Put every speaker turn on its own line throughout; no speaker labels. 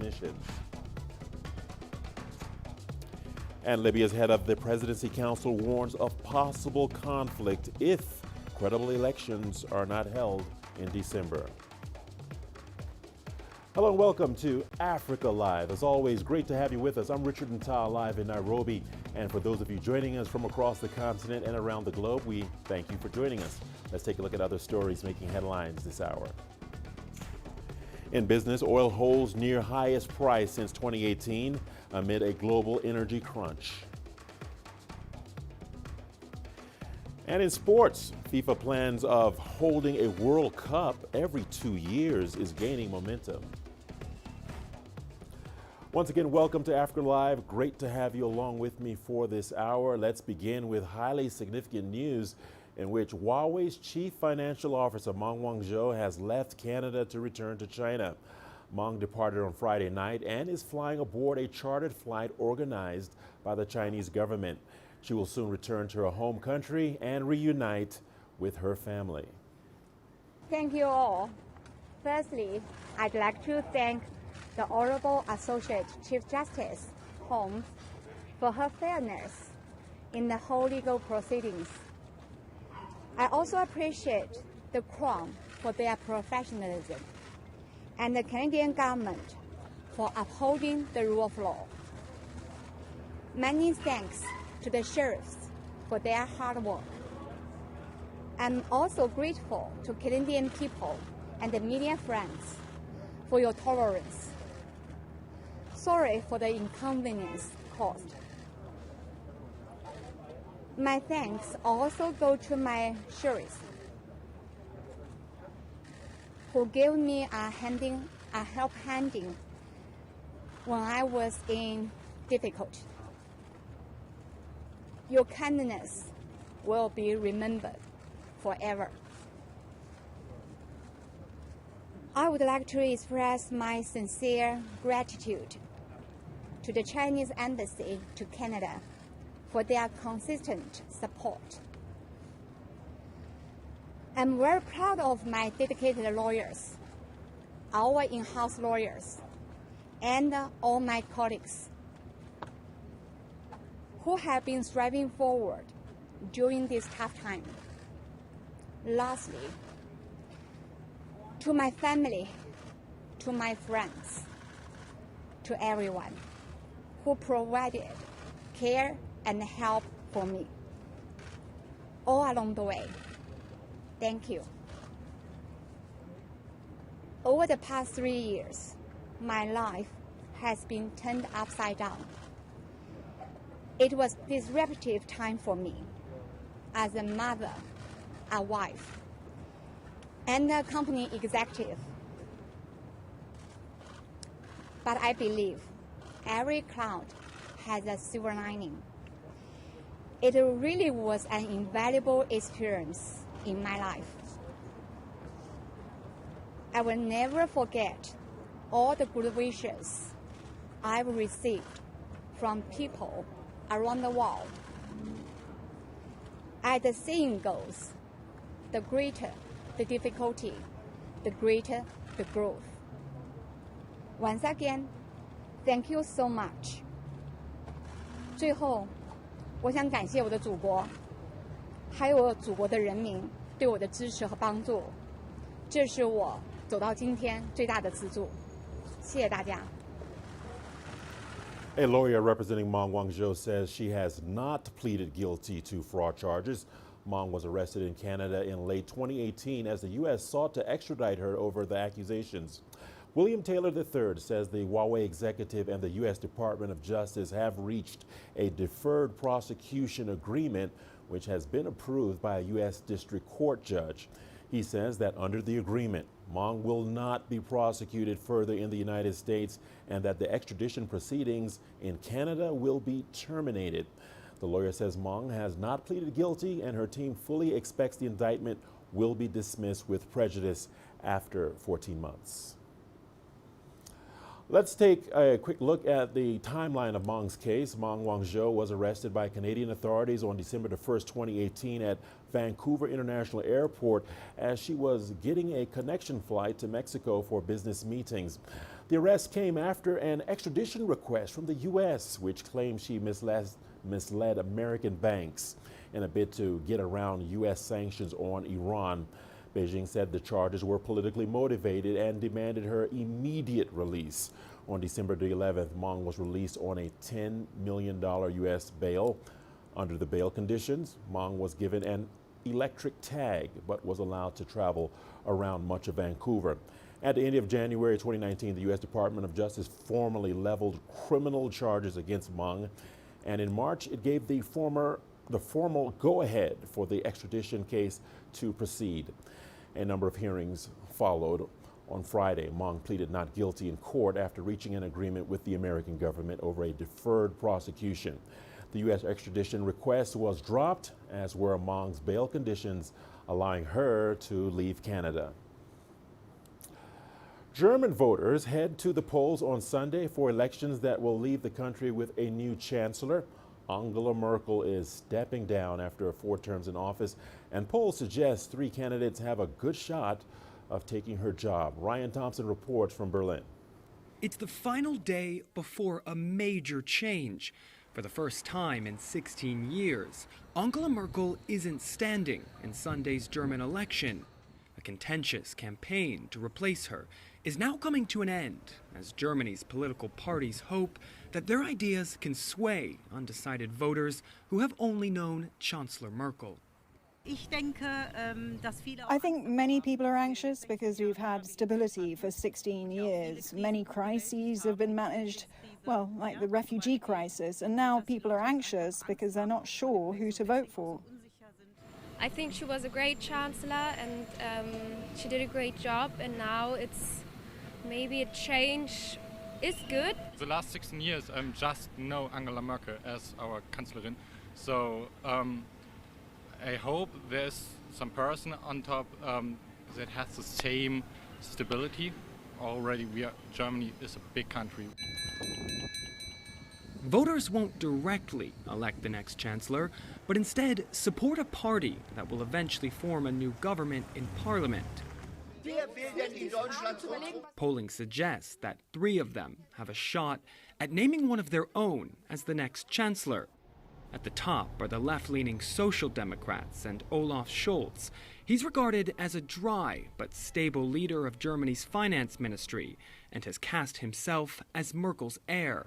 emissions. And Libya's head of the Presidency Council warns of possible conflict if credible elections are not held in December. Hello and welcome to Africa Live. As always, great to have you with us. I'm Richard Nta, live in Nairobi. And for those of you joining us from across the continent and around the globe, we thank you for joining us. Let's take a look at other stories making headlines this hour. In business, oil holds near highest price since 2018 amid a global energy crunch. And in sports, FIFA plans of holding a World Cup every 2 years is gaining momentum. Once again, welcome to Africa Live. Great to have you along with me for this hour. Let's begin with highly significant news in which Huawei's chief financial officer, Meng Wanzhou, has left Canada to return to China. Meng departed on Friday night and is flying aboard a chartered flight organized by the Chinese government. She will soon return to her home country and reunite with her family.
Thank you all. Firstly, I'd like to thank the Honorable Associate Chief Justice Holmes for her fairness in the whole legal proceedings. I also appreciate the Crown for their professionalism and the Canadian government for upholding the rule of law. Many thanks to the sheriffs for their hard work. I'm also grateful to Canadian people and the media friends for your tolerance. Sorry for the inconvenience caused. My thanks also go to my sheriffs who gave me a help handing when I was in difficulty. Your kindness will be remembered forever. I would like to express my sincere gratitude to the Chinese Embassy to Canada for their consistent support. I'm very proud of my dedicated lawyers, our in-house lawyers, and all my colleagues who have been striving forward during this tough time. Lastly, to my family, to my friends, to everyone who provided care and help for me all along the way. Thank you. Over the past 3 years, my life has been turned upside down. It was a disruptive time for me as a mother, a wife, and a company executive. But I believe every cloud has a silver lining. It really was an invaluable experience in my life. I will never forget all the good wishes I've received from people around the world. As the saying goes, the greater the difficulty, the greater the growth. Once again, thank you so much. 最后，我想感谢我的祖国，还有祖国的人民对我的支持和帮助，这是我走到今天最大的资助。谢谢大家。
A lawyer representing Meng Wanzhou says she has not pleaded guilty to fraud charges. Meng was arrested in Canada in late 2018 as the U.S. sought to extradite her over the accusations. William Taylor III says the Huawei executive and the U.S. Department of Justice have reached a deferred prosecution agreement, which has been approved by a U.S. District Court judge. He says that under the agreement, Meng will not be prosecuted further in the United States and that the extradition proceedings in Canada will be terminated. The lawyer says Meng has not pleaded guilty and her team fully expects the indictment will be dismissed with prejudice after 14 months. Let's take a quick look at the timeline of Meng's case. Meng Wanzhou was arrested by Canadian authorities on December 1st, 2018 at Vancouver International Airport as she was getting a connection flight to Mexico for business meetings. The arrest came after an extradition request from the U.S., which claims she misled American banks in a bid to get around U.S. sanctions on Iran. Beijing said the charges were politically motivated and demanded her immediate release. On December the 11th, Meng was released on a $10 million U.S. bail. Under the bail conditions, Meng was given an electric tag but was allowed to travel around much of Vancouver. At the end of January 2019, the U.S. Department of Justice formally leveled criminal charges against Meng, and in March it gave the formal go-ahead for the extradition case to proceed. A number of hearings followed. On Friday, Meng pleaded not guilty in court after reaching an agreement with the American government over a deferred prosecution. The U.S. extradition request was dropped, as were Meng's bail conditions, allowing her to leave Canada. German voters head to the polls on Sunday for elections that will leave the country with a new chancellor. Angela Merkel is stepping down after 4 terms in office, and polls suggest 3 candidates have a good shot of taking her job. Ryan Thompson reports from Berlin.
It's the final day before a major change. For the first time in 16 years, Angela Merkel isn't standing in Sunday's German election. A contentious campaign to replace her is now coming to an end as Germany's political parties hope that their ideas can sway undecided voters who have only known Chancellor Merkel.
I think many people are anxious because we've had stability for 16 years. Many crises have been managed, well, like the refugee crisis, and now people are anxious because they're not sure who to vote for.
I think she was a great chancellor and she did a great job, and now it's maybe a change is good.
The last 16 years, just know Angela Merkel as our Kanzlerin, so I hope there's some person on top that has the same stability. Already, Germany is a big country.
Voters won't directly elect the next chancellor, but instead support a party that will eventually form a new government in parliament. Polling suggests that 3 of them have a shot at naming one of their own as the next chancellor. At the top are the left-leaning Social Democrats and Olaf Scholz. He's regarded as a dry but stable leader of Germany's finance ministry and has cast himself as Merkel's heir.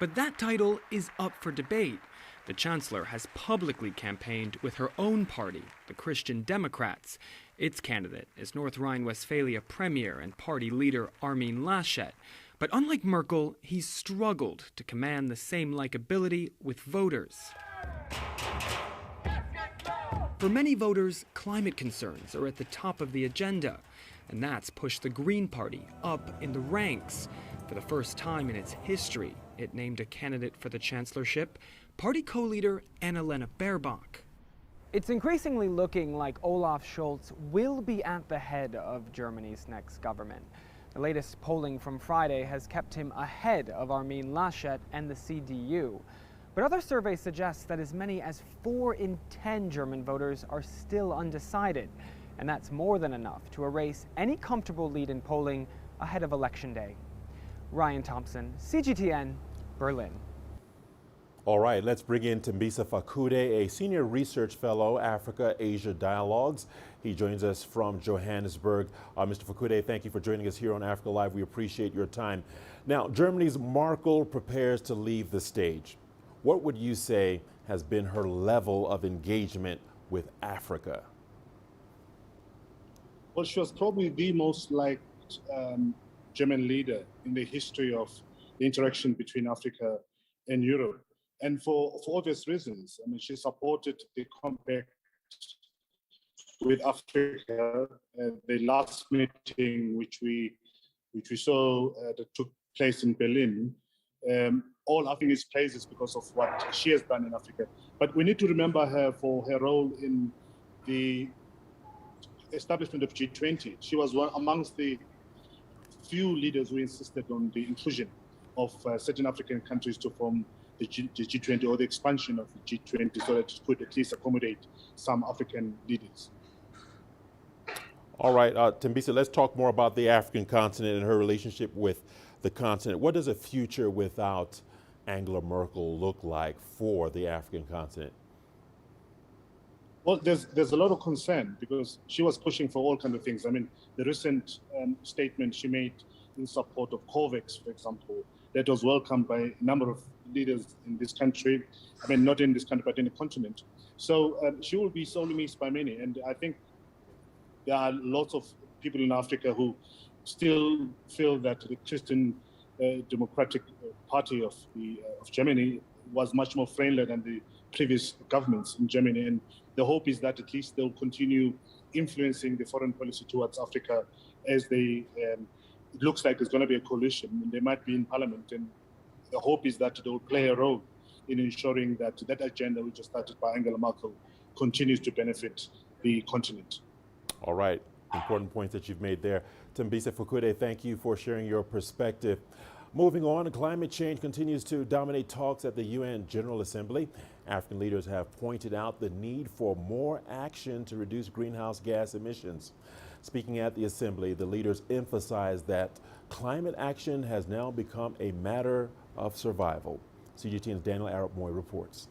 But that title is up for debate. The chancellor has publicly campaigned with her own party, the Christian Democrats. Its candidate is North Rhine-Westphalia Premier and party leader Armin Laschet. But unlike Merkel, he's struggled to command the same likability with voters. For many voters, climate concerns are at the top of the agenda, and that's pushed the Green Party up in the ranks. For the first time in its history, it named a candidate for the chancellorship, party co-leader Annalena Baerbock.
It's increasingly looking like Olaf Scholz will be at the head of Germany's next government. The latest polling from Friday has kept him ahead of Armin Laschet and the CDU. But other surveys suggest that as many as 4 in 10 German voters are still undecided. And that's more than enough to erase any comfortable lead in polling ahead of Election Day. Ryan Thompson, CGTN, Berlin.
All right, let's bring in Tembisa Fakude, a senior research fellow, Africa-Asia Dialogues. He joins us from Johannesburg. Mr. Fakude, thank you for joining us here on Africa Live. We appreciate your time. Now, Germany's Merkel prepares to leave the stage. What would you say has been her level of engagement with Africa?
Well, she was probably the most liked German leader in the history of the interaction between Africa and Europe. And for obvious reasons. I mean, she supported the compact with Africa, the last meeting which we saw that took place in Berlin. All I think is praises because of what she has done in Africa. But we need to remember her for her role in the establishment of G20. She was one amongst the few leaders who insisted on the inclusion of certain African countries to form the G20 or the expansion of the G20 so that it could at least accommodate some African leaders.
All right, Tembisa, let's talk more about the African continent and her relationship with the continent. What does a future without Angela Merkel look like for the African continent?
Well, there's a lot of concern because she was pushing for all kinds of things. I mean, the recent statement she made in support of COVAX, for example, that was welcomed by a number of leaders in this country. I mean, not in this country, but in the continent. So she will be sorely missed by many. And I think there are lots of people in Africa who still feel that the Christian Democratic Party of Germany was much more friendly than the previous governments in Germany. And the hope is that at least they'll continue influencing the foreign policy towards Africa as they, it looks like there's going to be a coalition and they might be in parliament. And the hope is that they'll play a role in ensuring that that agenda, which was started by Angela Merkel, continues to benefit the continent.
All right, important points that you've made there. Tembisa Fukude, thank you for sharing your perspective. Moving on, climate change continues to dominate talks at the UN General Assembly. African leaders have pointed out the need for more action to reduce greenhouse gas emissions. Speaking at the Assembly, the leaders emphasized that climate action has now become a matter of survival. CGTN's Daniel Arab Moy reports.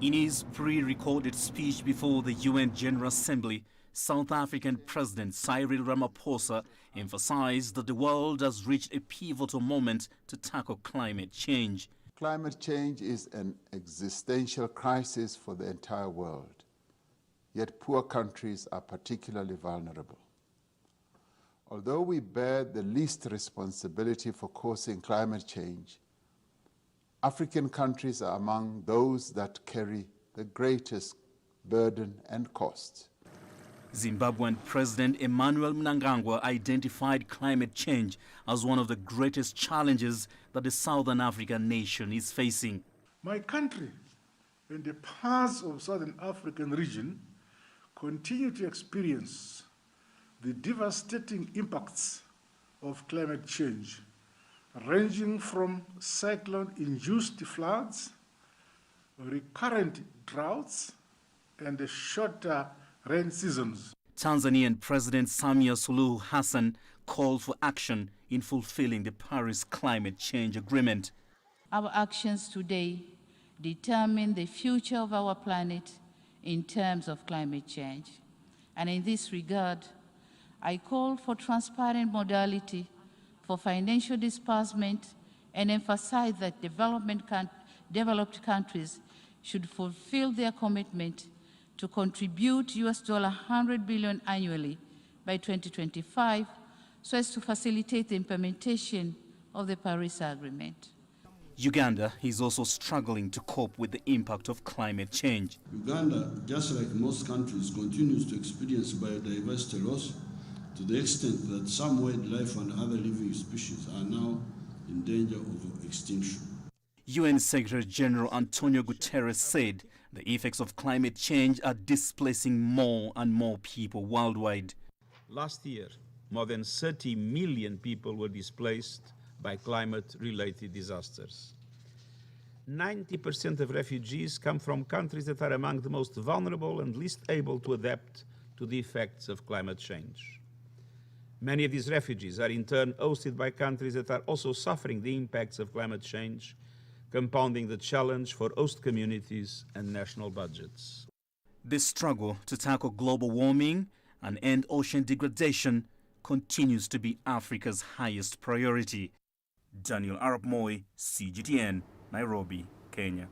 In his pre-recorded speech before the UN General Assembly, South African President Cyril Ramaphosa emphasized that the world has reached a pivotal moment to tackle climate change.
Climate change is an existential crisis for the entire world, yet poor countries are particularly vulnerable. Although we bear the least responsibility for causing climate change, African countries are among those that carry the greatest burden and cost.
Zimbabwean President Emmanuel Mnangagwa identified climate change as one of the greatest challenges that the Southern African nation is facing.
My country and the parts of Southern African region continue to experience the devastating impacts of climate change, ranging from cyclone-induced floods, recurrent droughts, and the shorter rain seasons.
Tanzanian President Samia Suluhu Hassan called for action in fulfilling the Paris Climate Change Agreement.
Our actions today determine the future of our planet in terms of climate change. And in this regard, I call for transparent modality for financial disbursement and emphasize that developed countries should fulfill their commitment to contribute $100 billion annually by 2025 so as to facilitate the implementation of the Paris Agreement.
Uganda is also struggling to cope with the impact of climate change.
Uganda, just like most countries, continues to experience biodiversity loss to the extent that some wildlife and other living species are now in danger of extinction.
UN Secretary General Antonio Guterres said the effects of climate change are displacing more and more people worldwide.
Last year, more than 30 million people were displaced by climate-related disasters. 90% of refugees come from countries that are among the most vulnerable and least able to adapt to the effects of climate change. Many of these refugees are in turn hosted by countries that are also suffering the impacts of climate change, compounding the challenge for host communities and national budgets.
The struggle to tackle global warming and end ocean degradation continues to be Africa's highest priority. Daniel Arab Moy, CGTN, Nairobi, Kenya.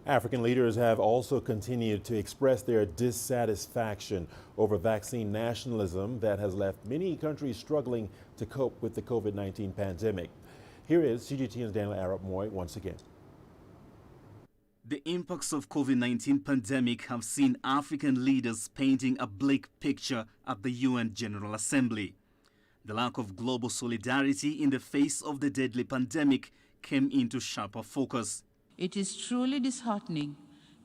African leaders have also continued to express their dissatisfaction over vaccine nationalism that has left many countries struggling to cope with the COVID-19 pandemic. Here is CGTN's Daniel Arab Moy once again.
The impacts of COVID-19 pandemic have seen African leaders painting a bleak picture at the UN General Assembly. The lack of global solidarity in the face of the deadly pandemic came into sharper focus.
It is truly disheartening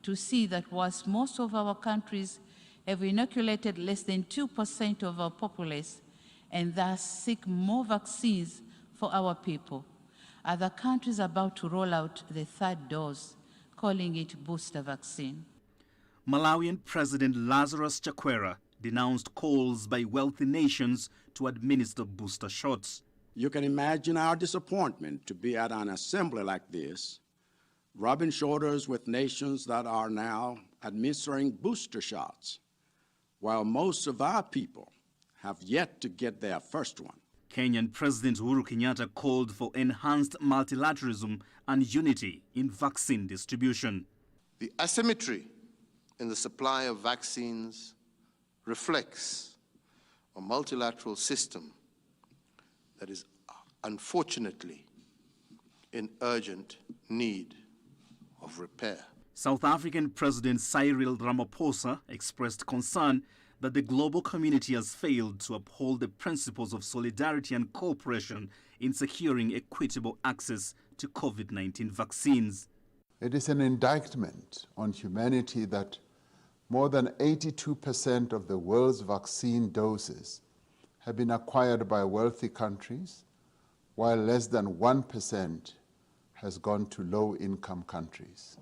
to see that whilst most of our countries have inoculated less than 2% of our populace and thus seek more vaccines for our people, other countries are about to roll out the third dose, calling it booster vaccine.
Malawian President Lazarus Chakwera denounced calls by wealthy nations to administer booster shots.
You can imagine our disappointment to be at an assembly like this, rubbing shoulders with nations that are now administering booster shots, while most of our people have yet to get their first one.
Kenyan President Uhuru Kenyatta called for enhanced multilateralism and unity in vaccine distribution.
The asymmetry in the supply of vaccines reflects a multilateral system that is unfortunately in urgent need of repair.
South African President Cyril Ramaphosa expressed concern that the global community has failed to uphold the principles of solidarity and cooperation in securing equitable access to COVID-19 vaccines.
It is an indictment on humanity that more than 82% of the world's vaccine doses have been acquired by wealthy countries, while less than 1% has gone to low-income countries.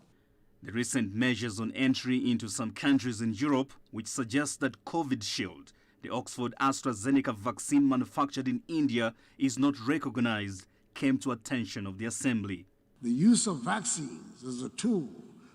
The recent measures on entry into some countries in Europe, which suggest that Covishield, the Oxford AstraZeneca vaccine manufactured in India, is not recognized, came to attention of the Assembly.
The use of vaccines as a tool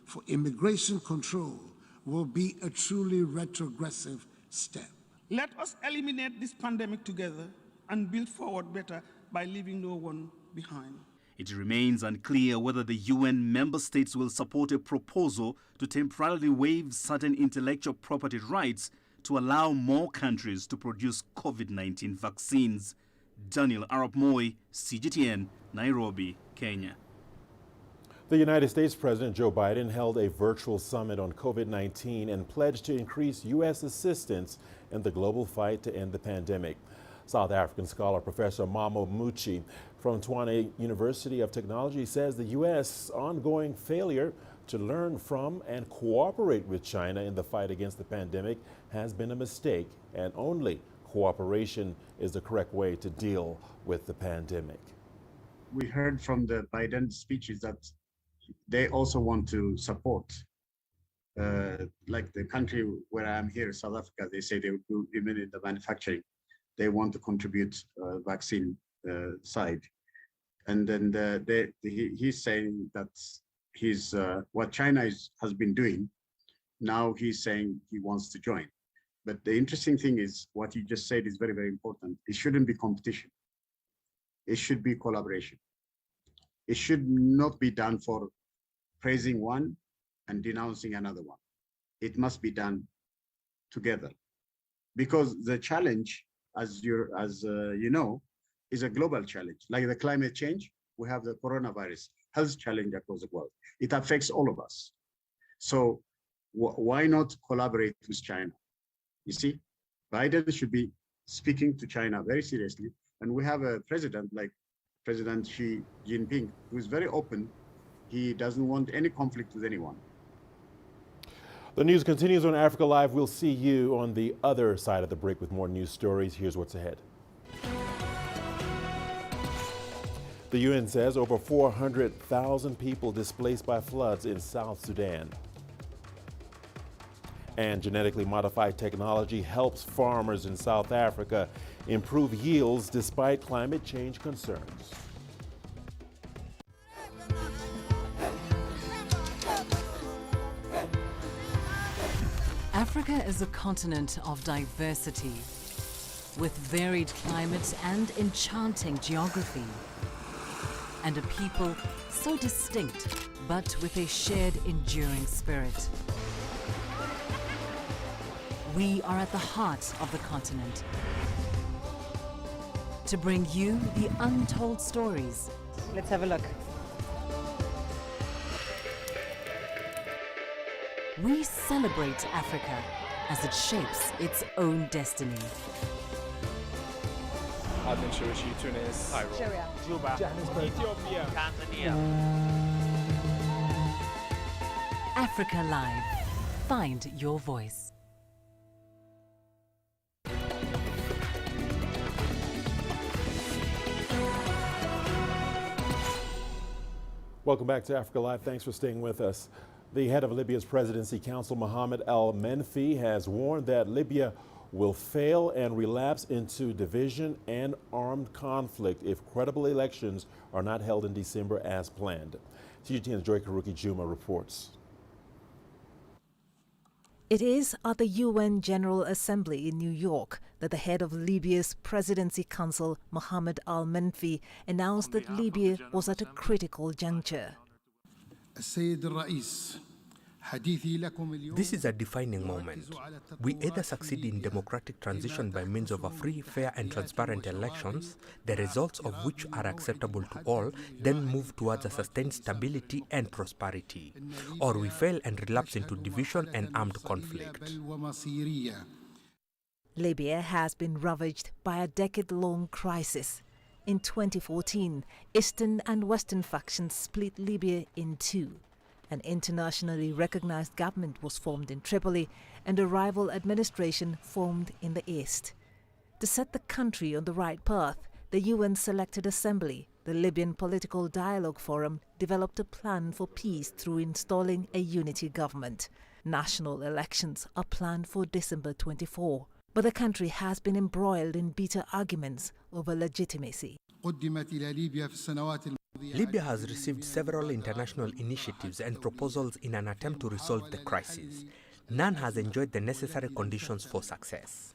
for immigration control will be a truly retrogressive step.
Let us eliminate this pandemic together and build forward better by leaving no one behind.
It remains unclear whether the UN member states will support a proposal to temporarily waive certain intellectual property rights to allow more countries to produce COVID-19 vaccines. Daniel Arap Moi, CGTN, Nairobi, Kenya.
The United States President Joe Biden held a virtual summit on COVID-19 and pledged to increase U.S. assistance in the global fight to end the pandemic. South African scholar Professor Mamo Muchi from Tshwane University of Technology says the U.S. ongoing failure to learn from and cooperate with China in the fight against the pandemic has been a mistake, and only cooperation is the correct way to deal with the pandemic.
We heard from the Biden speeches that they also want to support, like the country where I'm here, South Africa, they say they will do even in the manufacturing. They want to contribute vaccine side. And then he's saying that what China has been doing, now he's saying he wants to join. But the interesting thing is what you just said is very, very important. It shouldn't be competition. It should be collaboration. It should not be done for praising one and denouncing another one. It must be done together. Because the challenge, as you know, is a global challenge. Like the climate change, we have the coronavirus health challenge across the world. It affects all of us. So why not collaborate with China? You see, Biden should be speaking to China very seriously. And we have a president like President Xi Jinping, who is very open. He doesn't want any conflict with anyone.
The news continues on Africa Live. We'll see you on the other side of the break with more news stories. Here's what's ahead. The UN says over 400,000 people displaced by floods in South Sudan. And genetically modified technology helps farmers in South Africa improve yields despite climate change concerns.
Africa is a continent of diversity, with varied climates and enchanting geography, and a people so distinct, but with a shared enduring spirit. We are at the heart of the continent to bring you the untold stories.
Let's have a look.
We celebrate Africa as it shapes its own destiny.
Tunis, Cairo,
Juba,
Johannesburg, Ethiopia, Tanzania.
Africa Live. Find your voice.
Welcome back to Africa Live. Thanks for staying with us. The head of Libya's Presidency Council, Mohammed al-Menfi, has warned that Libya will fail and relapse into division and armed conflict if credible elections are not held in December as planned. CGTN's Joy Karuki Juma reports.
It is at the UN General Assembly in New York that the head of Libya's Presidency Council, Mohammed al-Menfi, announced that Libya was at a critical juncture.
This is a defining moment. We either succeed in democratic transition by means of a free, fair and transparent elections, the results of which are acceptable to all, then move towards a sustained stability and prosperity. Or we fail and relapse into division and armed conflict.
Libya has been ravaged by a decade-long crisis. In 2014, Eastern and Western factions split Libya in two. An internationally recognized government was formed in Tripoli and a rival administration formed in the east. To set the country on the right path, the UN-selected assembly, the Libyan Political Dialogue Forum, developed a plan for peace through installing a unity government. National elections are planned for December 24, but the country has been embroiled in bitter arguments over legitimacy.
Libya has received several international initiatives and proposals in an attempt to resolve the crisis. None has enjoyed the necessary conditions for success.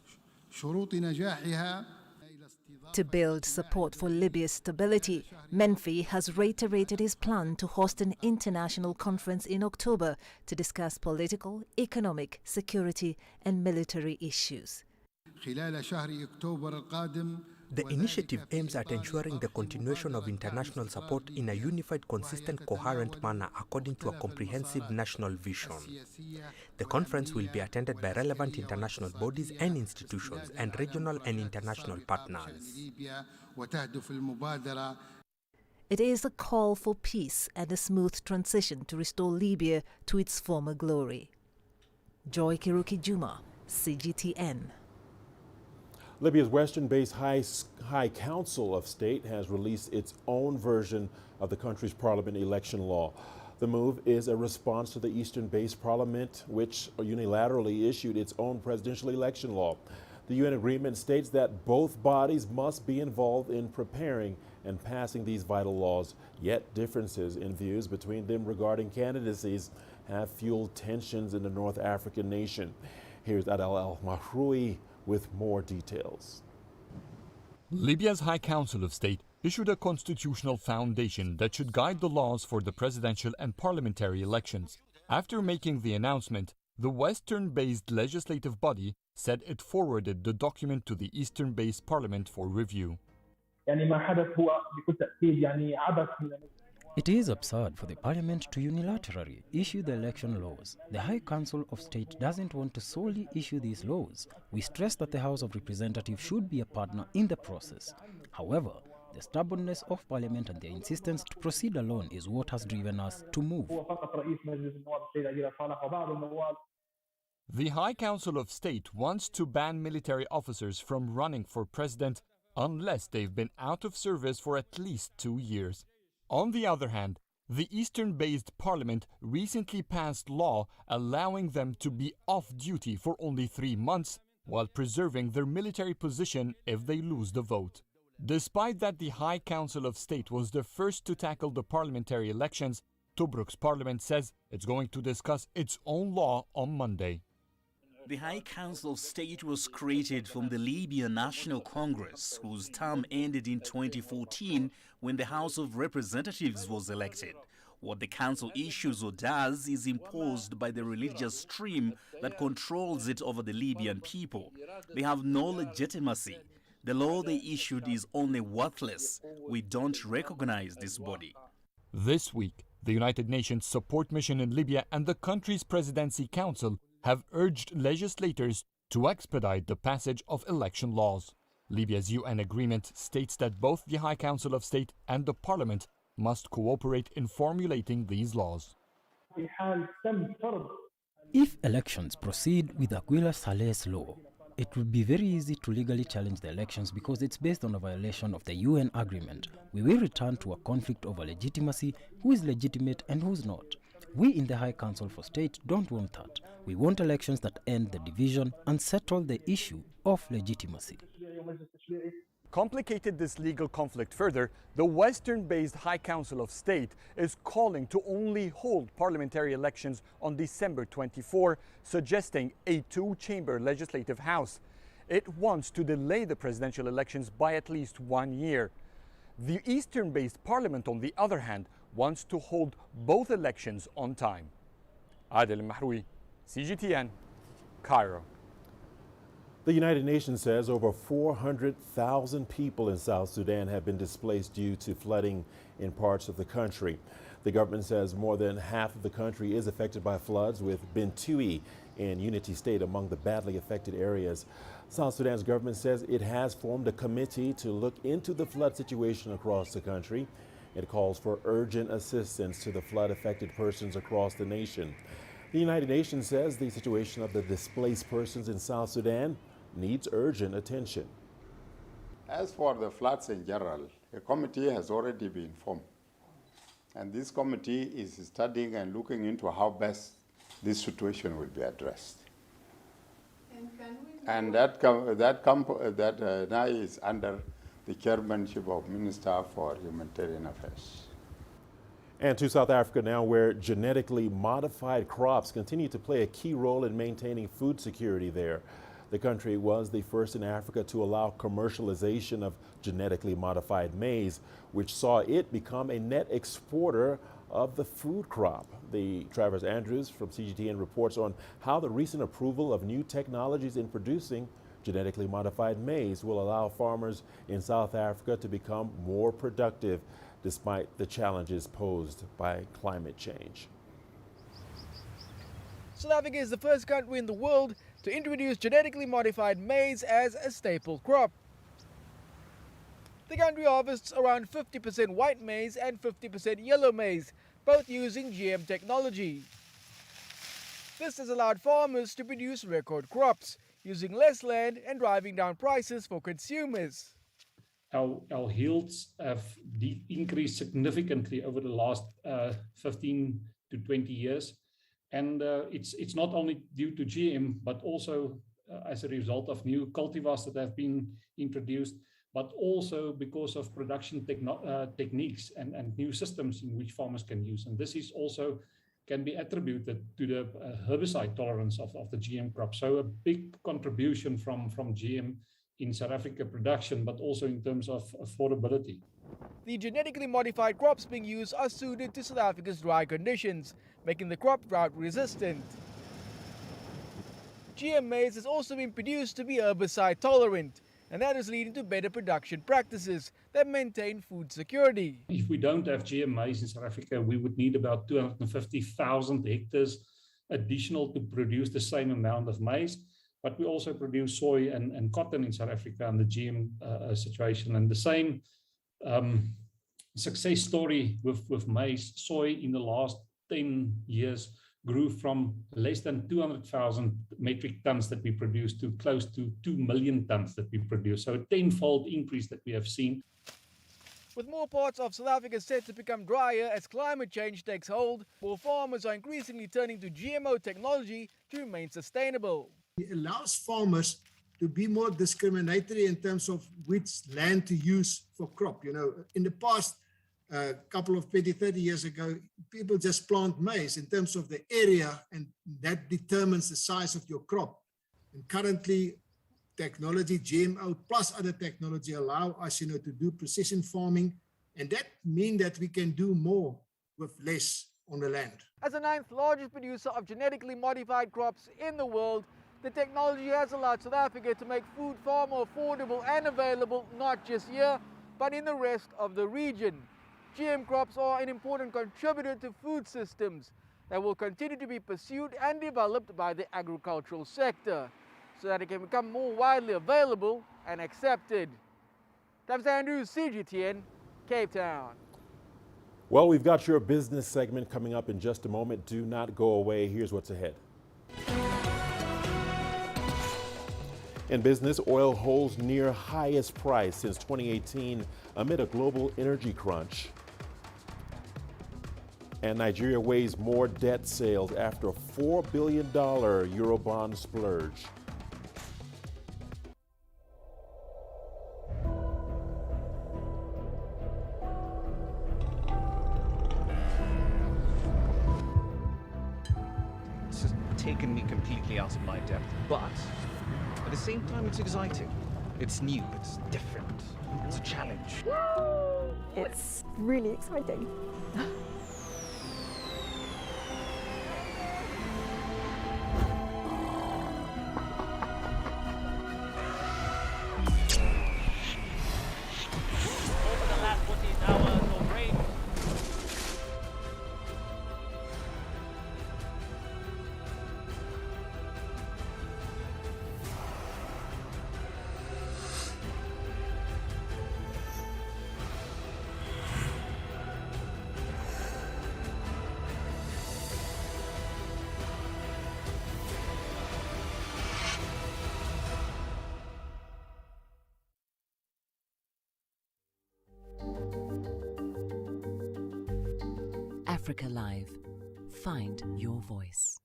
To build support for Libya's stability, Menfi has reiterated his plan to host an international conference in October to discuss political, economic, security and military issues.
The initiative aims at ensuring the continuation of international support in a unified, consistent, coherent manner according to a comprehensive national vision. The conference will be attended by relevant international bodies and institutions and regional and international partners.
It is a call for peace and a smooth transition to restore Libya to its former glory. Joy Kiruki Juma, CGTN.
Libya's Western-based High Council of State has released its own version of the country's parliament election law. The move is a response to the Eastern-based parliament, which unilaterally issued its own presidential election law. The UN agreement states that both bodies must be involved in preparing and passing these vital laws, yet differences in views between them regarding candidacies have fueled tensions in the North African nation. Here's Adel El-Mahroui with more details.
Libya's High Council of State issued a constitutional foundation that should guide the laws for the presidential and parliamentary elections. After making the announcement, the Western-based legislative body said it forwarded the document to the Eastern-based parliament for review.
It is absurd for the parliament to unilaterally issue the election laws. The High Council of State doesn't want to solely issue these laws. We stress that the House of Representatives should be a partner in the process. However, the stubbornness of parliament and their insistence to proceed alone is what has driven us to move.
The High Council of State wants to ban military officers from running for president unless they've been out of service for at least 2 years. On the other hand, the Eastern-based parliament recently passed law allowing them to be off duty for only 3 months while preserving their military position if they lose the vote. Despite that the High Council of State was the first to tackle the parliamentary elections, Tobruk's parliament says it's going to discuss its own law on Monday.
The High Council of State was created from the Libyan National Congress, whose term ended in 2014 when the House of Representatives was elected. What the council issues or does is imposed by the religious stream that controls it over the Libyan people. They have no legitimacy. The law they issued is only worthless. We don't recognize this body.
This week, the United Nations Support Mission in Libya and the country's Presidency Council have urged legislators to expedite the passage of election laws. Libya's UN agreement states that both the High Council of State and the Parliament must cooperate in formulating these laws.
If elections proceed with Aguila Saleh's law, it will be very easy to legally challenge the elections because it's based on a violation of the UN agreement. We will return to a conflict over legitimacy, who is legitimate and who's not. We in the High Council for State don't want that. We want elections that end the division and settle the issue of legitimacy.
Complicated this legal conflict further, the Western-based High Council of State is calling to only hold parliamentary elections on December 24, suggesting a two-chamber legislative house. It wants to delay the presidential elections by at least 1 year. The Eastern-based parliament, on the other hand, wants to hold both elections on time. Adel Mahroui, CGTN, Cairo.
The United Nations says over 400,000 people in South Sudan have been displaced due to flooding in parts of the country. The government says more than half of the country is affected by floods, with Bentui in Unity State among the badly affected areas. South Sudan's government says it has formed a committee to look into the flood situation across the country. It calls for urgent assistance to the flood-affected persons across the nation. The United Nations says the situation of the displaced persons in South Sudan needs urgent attention.
As for the floods in general, a committee has already been formed. And this committee is studying and looking into how best this situation will be addressed. And that now is under the chairmanship of Minister for Humanitarian Affairs.
And to South Africa now, where genetically modified crops continue to play a key role in maintaining food security there. The country was the first in Africa to allow commercialization of genetically modified maize, which saw it become a net exporter of the food crop. The Travers Andrews from CGTN reports on how the recent approval of new technologies in producing genetically modified maize will allow farmers in South Africa to become more productive despite the challenges posed by climate change.
South Africa is the first country in the world to introduce genetically modified maize as a staple crop. The country harvests around 50% white maize and 50% yellow maize, both using GM technology. This has allowed farmers to produce record crops, using less land and driving down prices for consumers.
Our yields have increased significantly over the last 15 to 20 years. And it's not only due to GM, but also as a result of new cultivars that have been introduced, but also because of production techniques and new systems in which farmers can use. And this is also can be attributed to the herbicide tolerance of the GM crop. So a big contribution from GM in South Africa production, but also in terms of affordability.
The genetically modified crops being used are suited to South Africa's dry conditions, making the crop drought resistant. GM maize has also been produced to be herbicide tolerant, and that is leading to better production practices that maintain food security.
If we don't have GM maize in South Africa, we would need about 250,000 hectares additional to produce the same amount of maize. But we also produce soy and cotton in South Africa in the GM situation. And the same success story with maize. Soy in the last 10 years grew from less than 200,000 metric tons that we produce to close to 2 million tons that we produce. So a tenfold increase that we have seen.
With more parts of South Africa set to become drier as climate change takes hold, more farmers are increasingly turning to GMO technology to remain sustainable.
It allows farmers to be more discriminatory in terms of which land to use for crop. You know, in the past, a couple of 20, 30 years ago, people just plant maize in terms of the area, and that determines the size of your crop. And currently, technology, GMO plus other technology allow us, to do precision farming, and that means that we can do more with less on the land.
As the 9th largest producer of genetically modified crops in the world, the technology has allowed South Africa to make food far more affordable and available, not just here, but in the rest of the region. GM crops are an important contributor to food systems that will continue to be pursued and developed by the agricultural sector so that it can become more widely available and accepted. Travers Andrews, CGTN, Cape Town.
Well, we've got your business segment coming up in just a moment. Do not go away. Here's what's ahead. In business, oil holds near highest price since 2018 amid a global energy crunch. And Nigeria weighs more debt sales after a $4 billion eurobond splurge.
This has taken me completely out of my depth, but at the same time, it's exciting. It's new, it's different, it's a challenge.
It's really exciting.
Africa Live. Find your voice.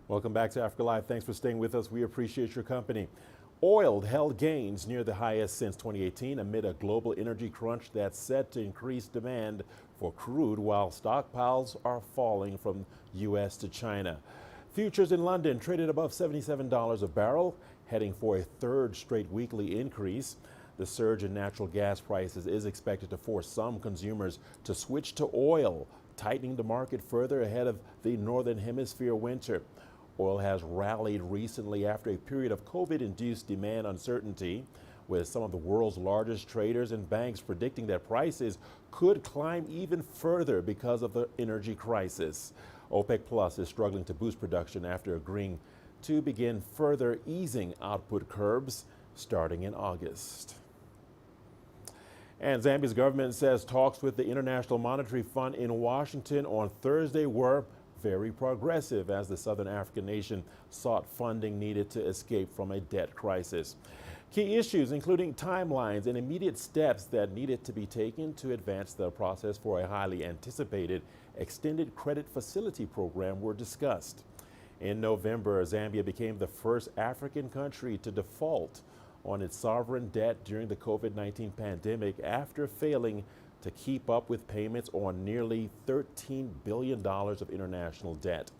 Welcome back to Africa Live. Thanks for staying with us. We appreciate your company. Oil held gains near the highest since 2018 amid a global energy crunch that's set to increase demand for crude while stockpiles are falling from U.S. to China. Futures in London traded above $77 a barrel, heading for a third straight weekly increase. The surge in natural gas prices is expected to force some consumers to switch to oil, tightening the market further ahead of the Northern Hemisphere winter. Oil has rallied recently after a period of COVID-induced demand uncertainty, with some of the world's largest traders and banks predicting that prices could climb even further because of the energy crisis. OPEC Plus is struggling to boost production after agreeing to begin further easing output curbs starting in August. And Zambia's government says talks with the International Monetary Fund in Washington on Thursday were very progressive as the Southern African nation sought funding needed to escape from a debt crisis. Key issues including timelines and immediate steps that needed to be taken to advance the process for a highly anticipated extended credit facility program were discussed. In November, Zambia became the first African country to default on its sovereign debt during the COVID-19 pandemic after failing to keep up with payments on nearly $13 billion of international debt.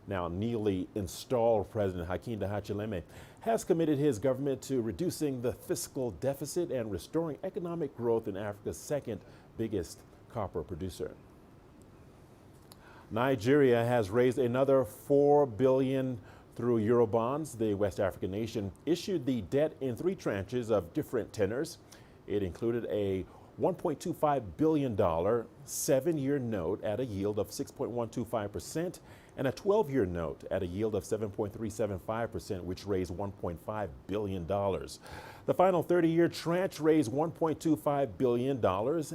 Now, newly installed President Nta has committed his government to reducing the fiscal deficit and restoring economic growth in Africa's second biggest copper producer. Nigeria has raised another $4 billion through eurobonds. The West African nation issued the debt in 3 tranches of different tenors. It included a $1.25 billion 7-year note at a yield of 6.125% and a 12-year note at a yield of 7.375%, which raised $1.5 billion. The final 30-year tranche raised $1.25 billion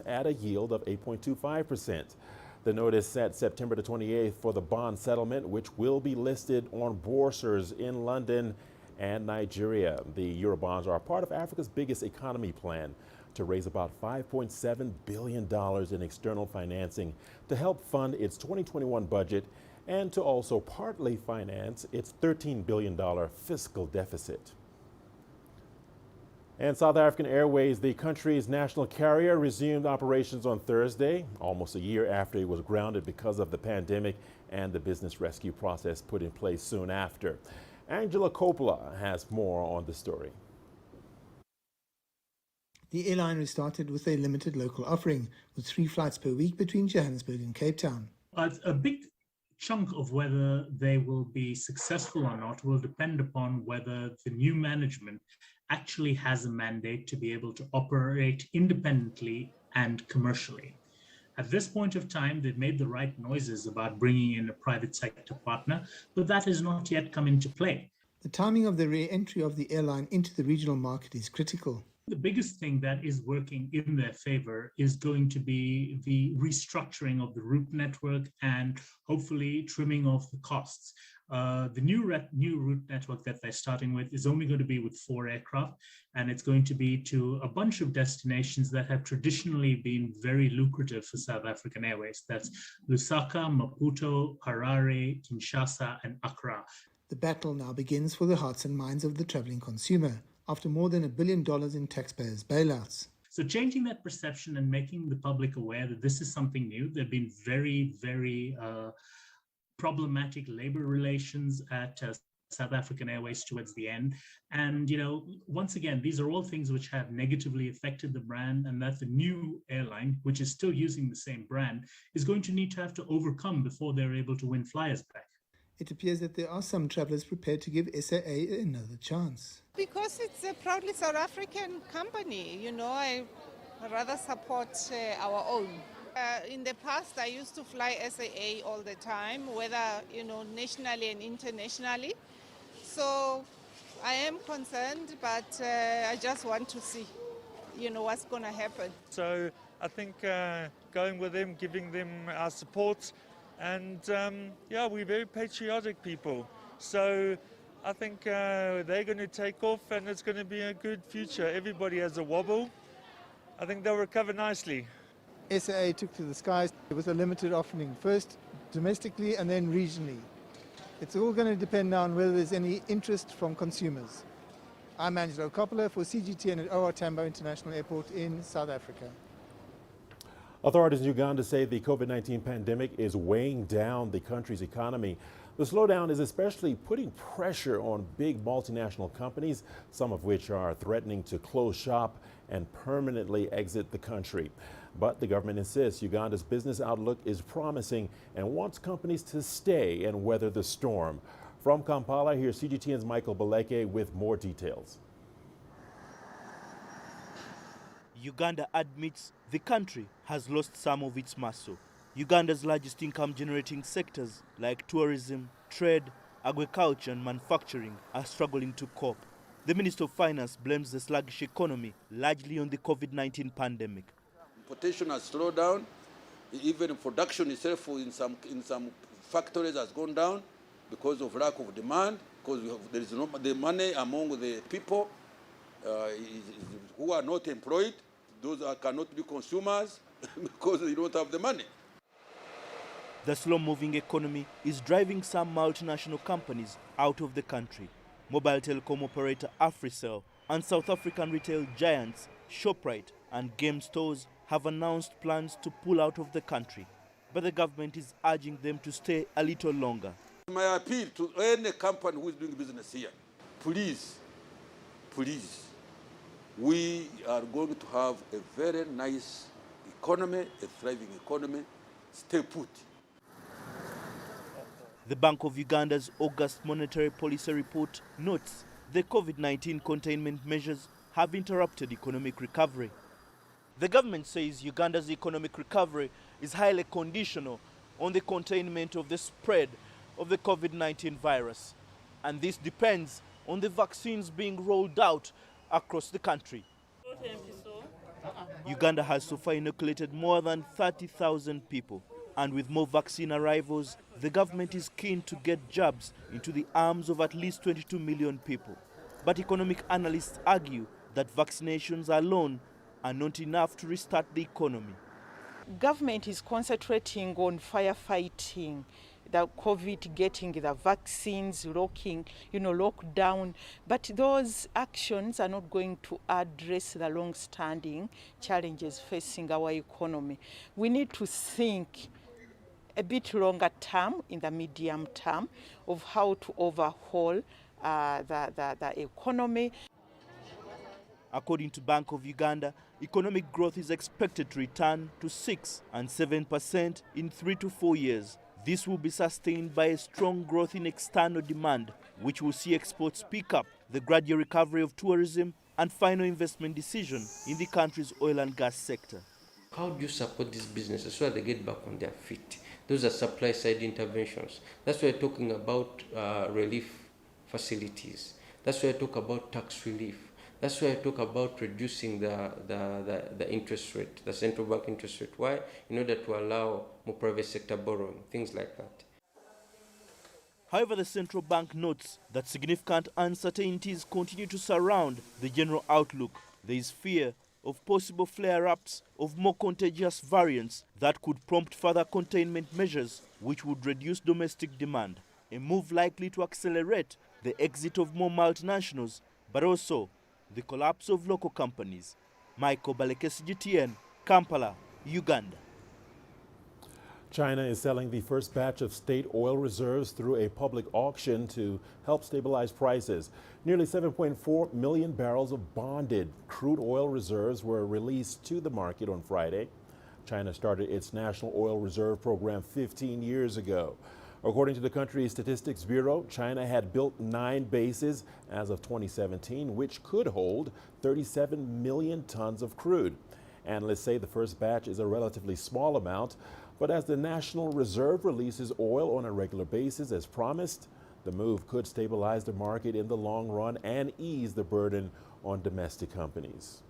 at a yield of 8.25%. The note is set September the 28th for the bond settlement, which will be listed on bourses in London and Nigeria. The Eurobonds are part of Africa's biggest economy plan to raise about $5.7 billion in external financing to help fund its 2021 budget and to also partly finance its $13 billion fiscal deficit. And South African Airways, the country's national carrier, resumed operations on Thursday, almost a year after it was grounded because of the pandemic and the business rescue process put in place soon after. Angela Coppola has more on the story.
The airline restarted with a limited local offering, with 3 flights per week between Johannesburg and Cape Town.
A big chunk of whether they will be successful or not will depend upon whether the new management actually has a mandate to be able to operate independently and commercially. At this point of time, they've made the right noises about bringing in a private sector partner, but that has not yet come into play.
The timing of the re-entry of the airline into the regional market is critical.
The biggest thing that is working in their favor is going to be the restructuring of the route network and hopefully trimming off the costs. The new route network that they're starting with is only going to be with 4 aircraft, and it's going to be to a bunch of destinations that have traditionally been very lucrative for South African Airways. That's Lusaka, Maputo, Harare, Kinshasa, and Accra.
The battle now begins for the hearts and minds of the traveling consumer after more than $1 billion in taxpayers' bailouts.
So changing that perception and making the public aware that this is something new. There have been very, very problematic labor relations at South African Airways towards the end. And, you know, once again, these are all things which have negatively affected the brand, and that the new airline, which is still using the same brand, is going to need to have to overcome before they're able to win flyers back.
It appears that there are some travellers prepared to give SAA another chance.
Because it's a proudly South African company, you know, I rather support our own. In the past, I used to fly SAA all the time, whether, you know, nationally and internationally. So I am concerned, but I just want to see, you know, what's going to happen.
So I think going with them, giving them our support, and yeah, we're very patriotic people. So I think they're going to take off, and it's going to be a good future. Everybody has a wobble. I think they'll recover nicely.
SAA took to the skies with a limited offering, first domestically and then regionally. It's all going to depend now on whether there's any interest from consumers. I'm Angelo Coppola for CGTN at OR Tambo International Airport in South Africa.
Authorities in Uganda say the COVID-19 pandemic is weighing down the country's economy. The slowdown is especially putting pressure on big multinational companies, some of which are threatening to close shop and permanently exit the country. But the government insists Uganda's business outlook is promising and wants companies to stay and weather the storm. From Kampala, here's CGTN's Michael Baleke with more details.
Uganda admits the country has lost some of its muscle. Uganda's largest income-generating sectors like tourism, trade, agriculture and manufacturing are struggling to cope. The Minister of Finance blames the sluggish economy largely on the COVID-19 pandemic.
Importation has slowed down. Even production itself in some factories has gone down because of lack of demand, because there is no the money among the people who are not employed. Those cannot be consumers because they don't have the money.
The slow-moving economy is driving some multinational companies out of the country. Mobile telecom operator Africell and South African retail giants Shoprite and game stores have announced plans to pull out of the country, but the government is urging them to stay a little longer.
My appeal to any company who is doing business here, please, we are going to have a very nice economy, a thriving economy. Stay put.
The Bank of Uganda's August monetary policy report notes the COVID-19 containment measures have interrupted economic recovery. The government says Uganda's economic recovery is highly conditional on the containment of the spread of the COVID-19 virus, and this depends on the vaccines being rolled out across the country. Uganda has so far inoculated more than 30,000 people, and with more vaccine arrivals, the government is keen to get jabs into the arms of at least 22 million people. But economic analysts argue that vaccinations alone are not enough to restart the economy.
Government is concentrating on firefighting the COVID, getting the vaccines, lockdown, but those actions are not going to address the long-standing challenges facing our economy. We need to think a bit longer term, in the medium term, of how to overhaul the economy.
According to Bank of Uganda, economic growth is expected to return to 6 and 7% in 3 to 4 years. This will be sustained by a strong growth in external demand, which will see exports pick up, the gradual recovery of tourism, and final investment decision in the country's oil and gas sector.
How do you support these businesses so that they get back on their feet? Those are supply-side interventions. That's why we're talking about relief facilities. That's why I talk about tax relief. That's why I talk about reducing the interest rate, the central bank interest rate. Why? In order to allow more private sector borrowing, things like that.
However, the central bank notes that significant uncertainties continue to surround the general outlook. There is fear of possible flare-ups of more contagious variants that could prompt further containment measures which would reduce domestic demand, a move likely to accelerate the exit of more multinationals, but also the collapse of local companies. Michael Baleke, CGTN, Kampala, Uganda.
China is selling the first batch of state oil reserves through a public auction to help stabilize prices. Nearly 7.4 million barrels of bonded crude oil reserves were released to the market on Friday. China started its National Oil Reserve Program 15 years ago. According to the country's Statistics Bureau, China had built 9 bases as of 2017, which could hold 37 million tons of crude. Analysts say the first batch is a relatively small amount, but as the National Reserve releases oil on a regular basis as promised, the move could stabilize the market in the long run and ease the burden on domestic companies.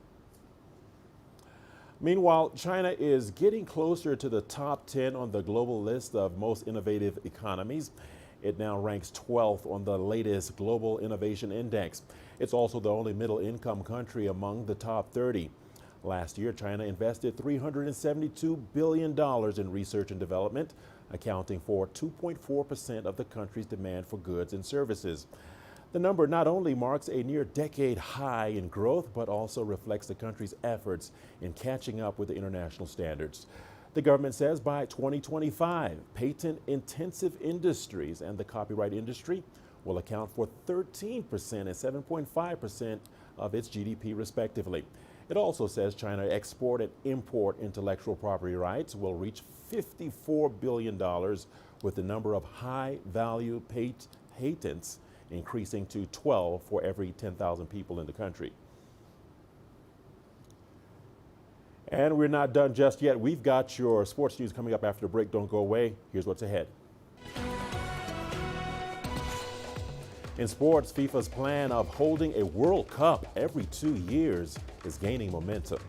Meanwhile, China is getting closer to the top 10 on the global list of most innovative economies. It now ranks 12th on the latest Global Innovation Index. It's also the only middle-income country among the top 30. Last year, China invested $372 billion in research and development, accounting for 2.4% of the country's demand for goods and services. The number not only marks a near-decade high in growth, but also reflects the country's efforts in catching up with the international standards. The government says by 2025, patent-intensive industries and the copyright industry will account for 13% and 7.5% of its GDP, respectively. It also says China export and import intellectual property rights will reach $54 billion, with the number of high-value patents increasing to 12 for every 10,000 people in the country. And we're not done just yet. We've got your sports news coming up after the break. Don't go away. Here's what's ahead. In sports, FIFA's plan of holding a World Cup every 2 years is gaining momentum.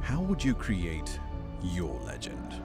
How would you create your legend?